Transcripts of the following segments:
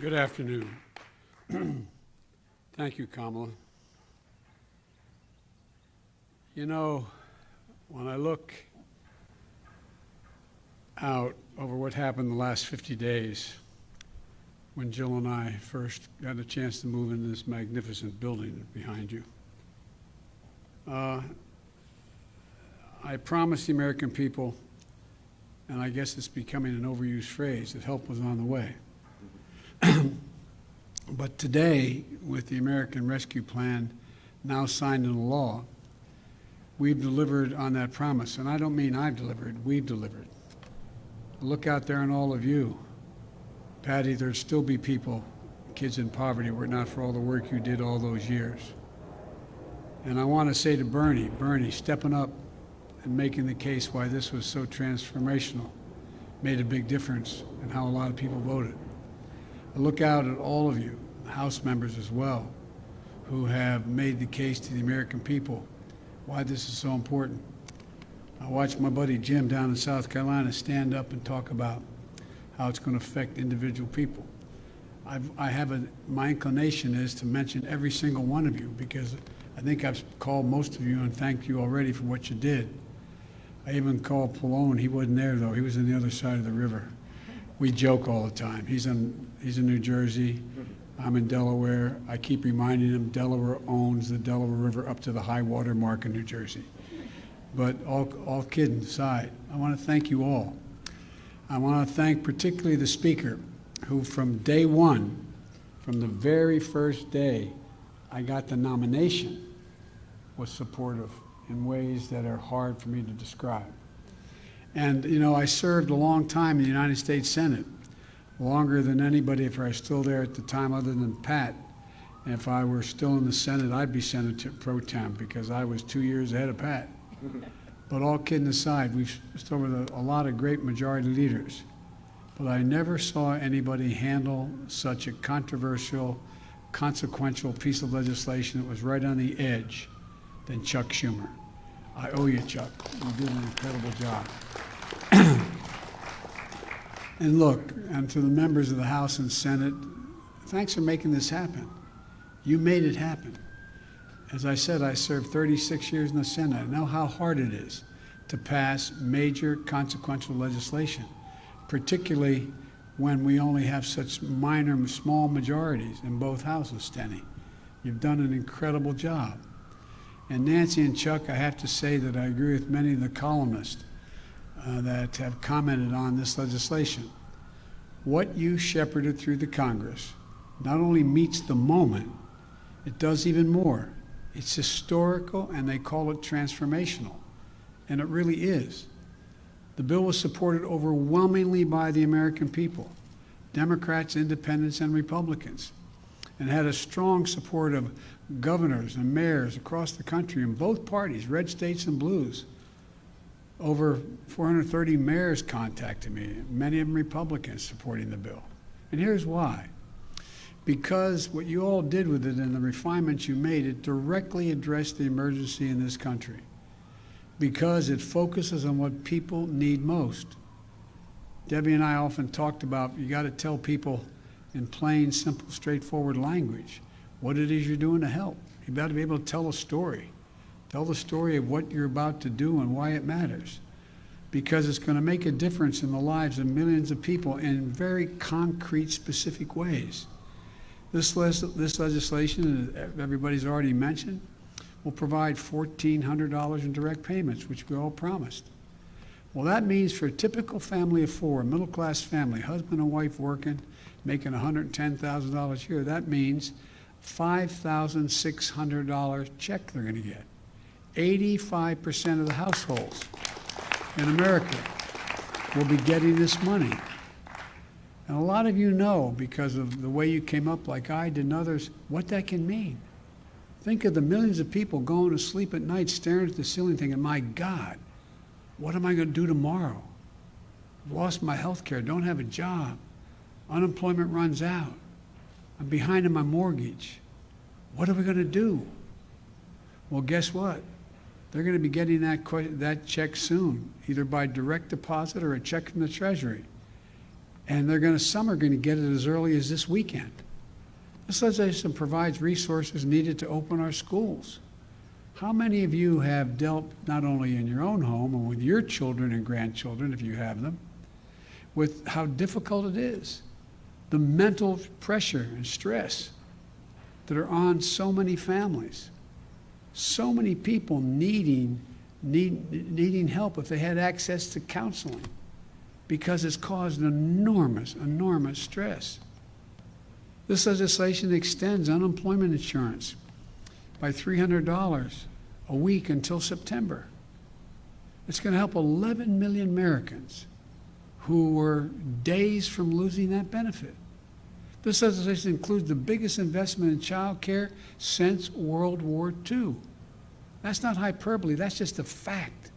Good afternoon. Thank you, Kamala. You know, when I look out over what happened the last 50 days, when Jill and I first got a chance to move into this magnificent building behind you, I promised the American people, and I guess it's becoming an overused phrase, that help was on the way. But today, with the American Rescue Plan now signed into law, we've delivered on that promise. And I don't mean I've delivered, we've delivered. Look out there on all of you. Patty, there'd still be people, kids in poverty, were it not for all the work you did all those years. And I want to say to Bernie, stepping up and making the case why this was so transformational made a big difference in how a lot of people voted. I look out at all of you, House members as well, who have made the case to the American people why this is so important. I watched my buddy Jim down in South Carolina stand up and talk about how it's going to affect individual people. My inclination is to mention every single one of you, because I think I've called most of you and thanked you already for what you did. I even called Pallone. He wasn't there, though. He was on the other side of the river. We joke all the time. He's in New Jersey. I'm in Delaware. I keep reminding him Delaware owns the Delaware River up to the high water mark in New Jersey. But all kidding aside, I want to thank you all. I want to thank particularly the Speaker, who from day one, from the very first day I got the nomination, was supportive in ways that are hard for me to describe. And, you know, I served a long time in the United States Senate, longer than anybody if I was still there at the time other than Pat. And if I were still in the Senate, I'd be Senator pro tem, because I was 2 years ahead of Pat. But all kidding aside, we've served with a lot of great majority leaders. But I never saw anybody handle such a controversial, consequential piece of legislation that was right on the edge than Chuck Schumer. I owe you, Chuck. You did an incredible job. And look, and to the members of the House and Senate, thanks for making this happen. You made it happen. As I said, I served 36 years in the Senate. I know how hard it is to pass major consequential legislation, particularly when we only have such minor, small majorities in both houses, Steny. You've done an incredible job. And Nancy and Chuck, I have to say that I agree with many of the columnists that have commented on this legislation. What you shepherded through the Congress not only meets the moment, it does even more. It's historical, and they call it transformational, and it really is. The bill was supported overwhelmingly by the American people, Democrats, independents, and Republicans, and had a strong support of governors and mayors across the country in both parties, red states and blues. Over 430 mayors contacted me, many of them Republicans, supporting the bill. And here's why. Because what you all did with it and the refinements you made, it directly addressed the emergency in this country. Because it focuses on what people need most. Debbie and I often talked about, you got to tell people in plain, simple, straightforward language what it is you're doing to help. You've got to be able to tell a story. Tell the story of what you're about to do and why it matters. Because it's going to make a difference in the lives of millions of people in very concrete, specific ways. This legislation, everybody's already mentioned, will provide $1,400 in direct payments, which we all promised. Well, that means for a typical family of four, a middle-class family, husband and wife working, making $110,000 a year, that means $5,600 check they're going to get. 85% of the households in America will be getting this money. And a lot of you know, because of the way you came up like I did and others, what that can mean. Think of the millions of people going to sleep at night staring at the ceiling thinking, my God, what am I going to do tomorrow? I've lost my health care, don't have a job. Unemployment runs out. I'm behind on my mortgage. What are we going to do? Well, guess what? They're going to be getting that check soon, either by direct deposit or a check from the Treasury. And some are going to get it as early as this weekend. This legislation provides resources needed to open our schools. How many of you have dealt, not only in your own home or with your children and grandchildren, if you have them, with how difficult it is, the mental pressure and stress that are on so many families, so many people needing help if they had access to counseling, because it's caused enormous stress. This legislation extends unemployment insurance by $300 a week until September. It's going to help 11 million Americans who were days from losing that benefit. This legislation includes the biggest investment in child care since World War II. That's not hyperbole, that's just a fact.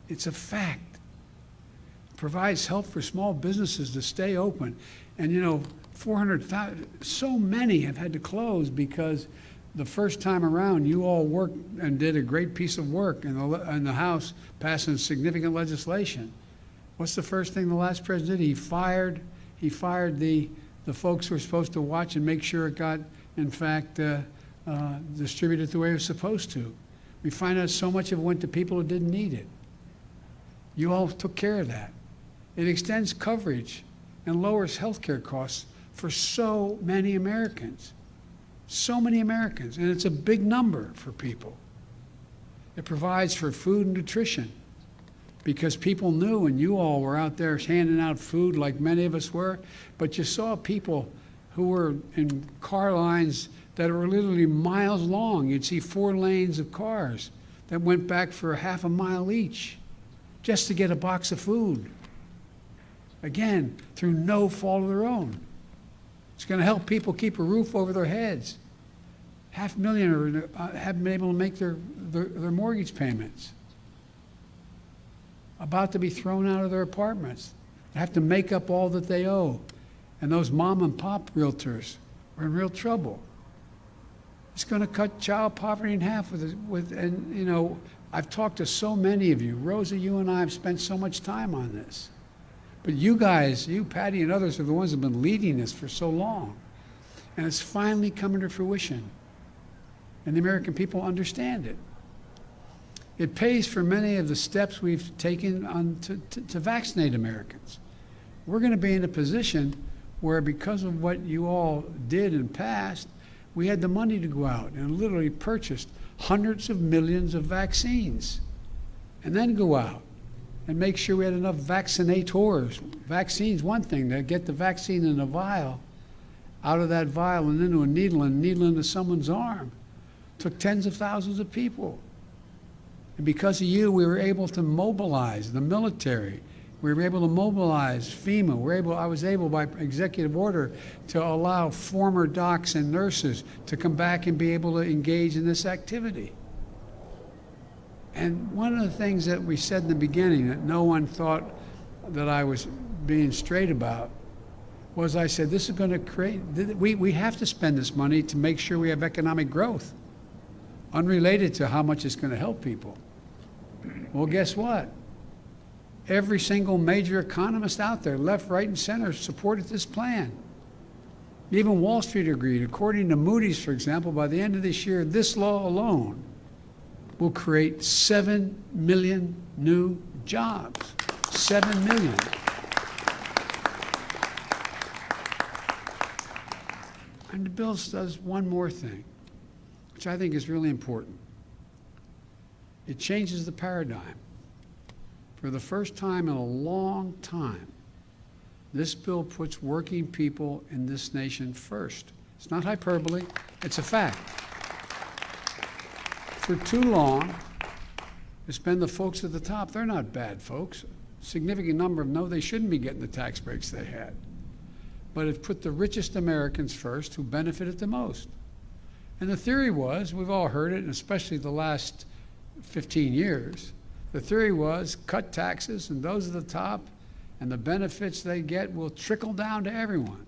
It's a fact. It provides help for small businesses to stay open. And 400,000, so many have had to close because the first time around you all worked and did a great piece of work in the House passing significant legislation. What's the first thing the last president did? He fired the folks who were supposed to watch and make sure it got, in fact, distributed the way it was supposed to. We find out so much of it went to people who didn't need it. You all took care of that. It extends coverage and lowers health care costs for so many Americans. So many Americans, and it's a big number for people. It provides for food and nutrition because people knew, and you all were out there handing out food like many of us were, but you saw people who were in car lines that were literally miles long. You'd see 4 lanes of cars that went back for half a mile each just to get a box of food. Again, through no fault of their own. It's going to help people keep a roof over their heads. 500,000 haven't been able to make their mortgage payments. About to be thrown out of their apartments. They have to make up all that they owe. And those mom and pop realtors are in real trouble. It's going to cut child poverty in half I've talked to so many of you. Rosa, you and I have spent so much time on this. But you guys, you, Patty, and others are the ones who have been leading this for so long. And it's finally coming to fruition. And the American people understand it. It pays for many of the steps we've taken to vaccinate Americans. We're going to be in a position where, because of what you all did and passed, we had the money to go out and literally purchased hundreds of millions of vaccines and then go out and make sure we had enough vaccinators. Vaccine's one thing, to get the vaccine in a vial, out of that vial and into a needle and needle into someone's arm. Took tens of thousands of people. And because of you, we were able to mobilize the military. We were able to mobilize FEMA. I was able by executive order to allow former docs and nurses to come back and be able to engage in this activity. And one of the things that we said in the beginning that no one thought that I was being straight about was, I said, this is going to create, we have to spend this money to make sure we have economic growth, unrelated to how much it's going to help people. Well, guess what? Every single major economist out there, left, right, and center, supported this plan. Even Wall Street agreed. According to Moody's, for example, by the end of this year, this law alone will create 7 million new jobs. 7 million. And the bill does one more thing, which I think is really important. It changes the paradigm. For the first time in a long time, this bill puts working people in this nation first. It's not hyperbole, it's a fact. For too long, it's been the folks at the top. They're not bad folks. A significant number of them know they shouldn't be getting the tax breaks they had. But it put the richest Americans first, who benefited the most. And the theory was, we've all heard it, and especially the last 15 years, the theory was cut taxes, and those at the top, and the benefits they get will trickle down to everyone.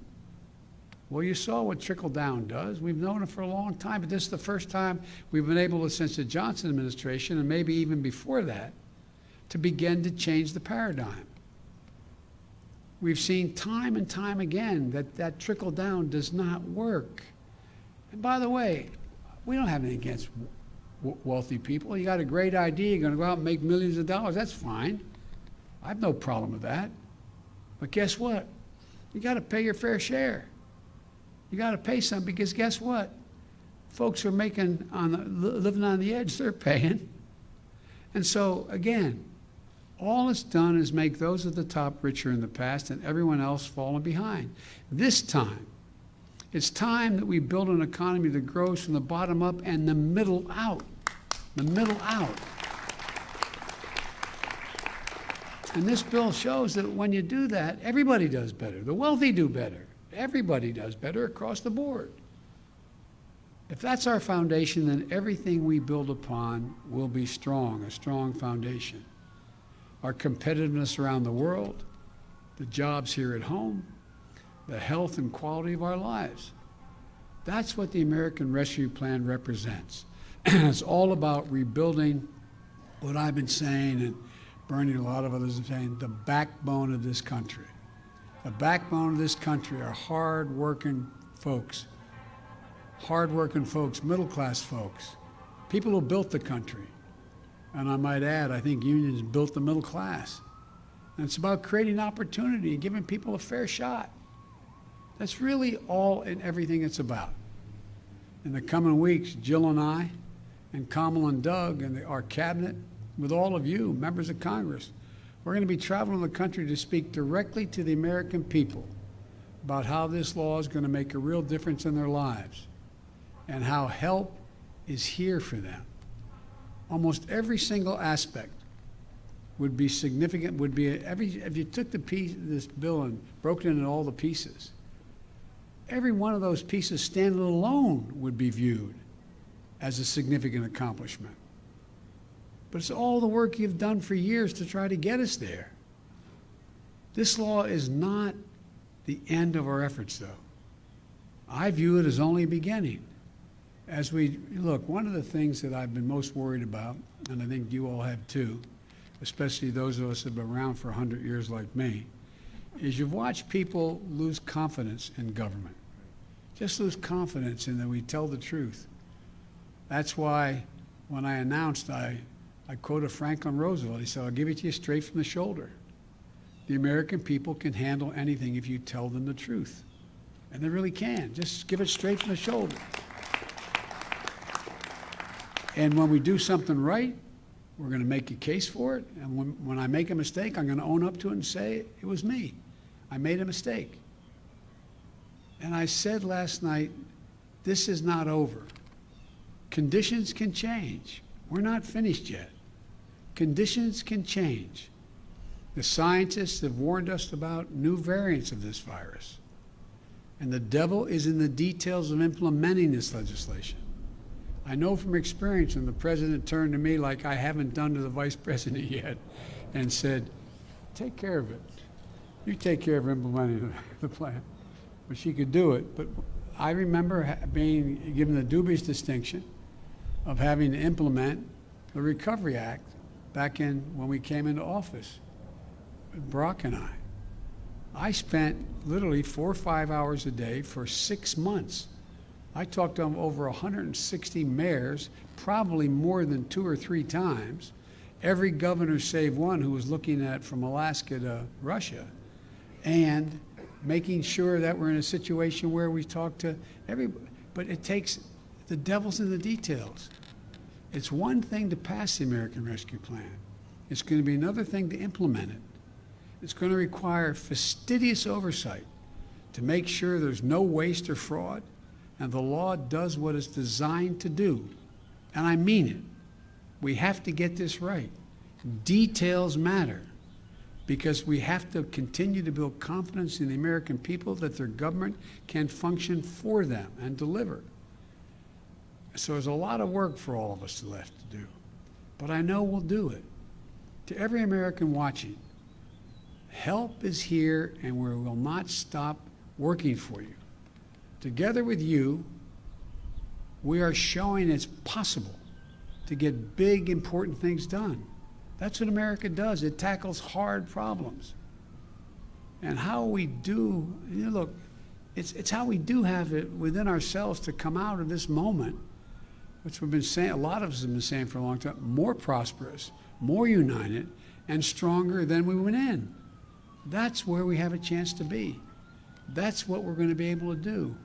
Well, you saw what trickle down does. We've known it for a long time, but this is the first time we've been able to, since the Johnson administration, and maybe even before that, to begin to change the paradigm. We've seen time and time again that that trickle down does not work. And by the way, we don't have anything against wealthy people. You got a great idea, you're going to go out and make millions of dollars. That's fine. I have no problem with that. But guess what? You got to pay your fair share. You got to pay some, because guess what? Folks who are living on the edge, they're paying. And so, again, all it's done is make those at the top richer in the past and everyone else falling behind. This time, it's time that we build an economy that grows from the bottom up and the middle out. The middle out. And this bill shows that when you do that, everybody does better. The wealthy do better. Everybody does better across the board. If that's our foundation, then everything we build upon will be strong, a strong foundation. Our competitiveness around the world, the jobs here at home, the health and quality of our lives. That's what the American Rescue Plan represents. It's all about rebuilding what I've been saying, and Bernie and a lot of others are saying, the backbone of this country. The backbone of this country are hard-working folks, middle-class folks, people who built the country. And I might add, I think unions built the middle class. And it's about creating opportunity and giving people a fair shot. That's really all and everything it's about. In the coming weeks, Jill and I, and Kamala and Doug, and our cabinet, with all of you, members of Congress, we're going to be traveling the country to speak directly to the American people about how this law is going to make a real difference in their lives and how help is here for them. Almost every single aspect would be significant, if you took this bill and broke it into all the pieces, every one of those pieces standing alone would be viewed as a significant accomplishment. But it's all the work you've done for years to try to get us there. This law is not the end of our efforts, though. I view it as only a beginning. As we look, one of the things that I've been most worried about, and I think you all have too, especially those of us that have been around for 100 years like me, is you've watched people lose confidence in government. Just lose confidence in that we tell the truth. That's why when I announced, I quoted Franklin Roosevelt. He said, "I'll give it to you straight from the shoulder. The American people can handle anything if you tell them the truth." And they really can. Just give it straight from the shoulder. And when we do something right, we're going to make a case for it. And when I make a mistake, I'm going to own up to it and say, it was me. I made a mistake. And I said last night, this is not over. Conditions can change. We're not finished yet. Conditions can change. The scientists have warned us about new variants of this virus. And the devil is in the details of implementing this legislation. I know from experience, and the president turned to me like I haven't done to the vice president yet and said, take care of it. You take care of implementing the plan. But she could do it. But I remember being given the dubious distinction of having to implement the Recovery Act back when we came into office, Barack and I. I spent literally 4 or 5 hours a day for 6 months. I talked to over 160 mayors, probably more than 2 or 3 times, every governor save one who was looking at from Alaska to Russia, and making sure that we're in a situation where we talk to everybody. But it takes, the devil's in the details. It's one thing to pass the American Rescue Plan. It's going to be another thing to implement it. It's going to require fastidious oversight to make sure there's no waste or fraud, and the law does what it's designed to do. And I mean it. We have to get this right. Details matter, because we have to continue to build confidence in the American people that their government can function for them and deliver. So there's a lot of work for all of us left to do. But I know we'll do it. To every American watching, help is here, and we will not stop working for you. Together with you, we are showing it's possible to get big, important things done. That's what America does. It tackles hard problems. And how we do, look, it's how we do have it within ourselves to come out of this moment, which we've been saying, a lot of us have been saying for a long time, more prosperous, more united, and stronger than we went in. That's where we have a chance to be. That's what we're going to be able to do.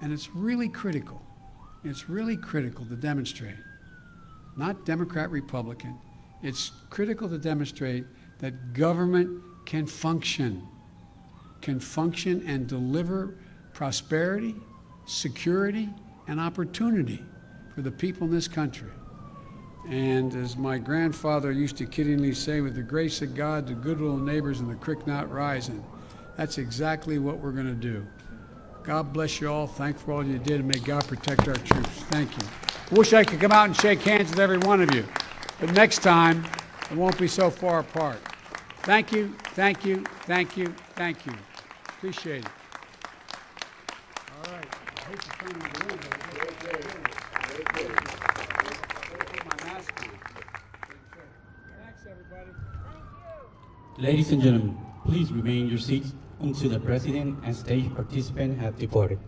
And it's really critical. It's really critical to demonstrate, not Democrat, Republican. It's critical to demonstrate that government can function and deliver prosperity, security, and opportunity for the people in this country. And as my grandfather used to kiddingly say, with the grace of God, the good little neighbors and the creek not rising, that's exactly what we're going to do. God bless you all. Thank you for all you did, and may God protect our troops. Thank you. I wish I could come out and shake hands with every one of you, but next time it won't be so far apart. Thank you, thank you, thank you, thank you. Appreciate it. All right. I hate to turn on the window. Put my mask on. Thanks, everybody. Ladies and gentlemen, please remain in your seats until the President and stage participants have departed.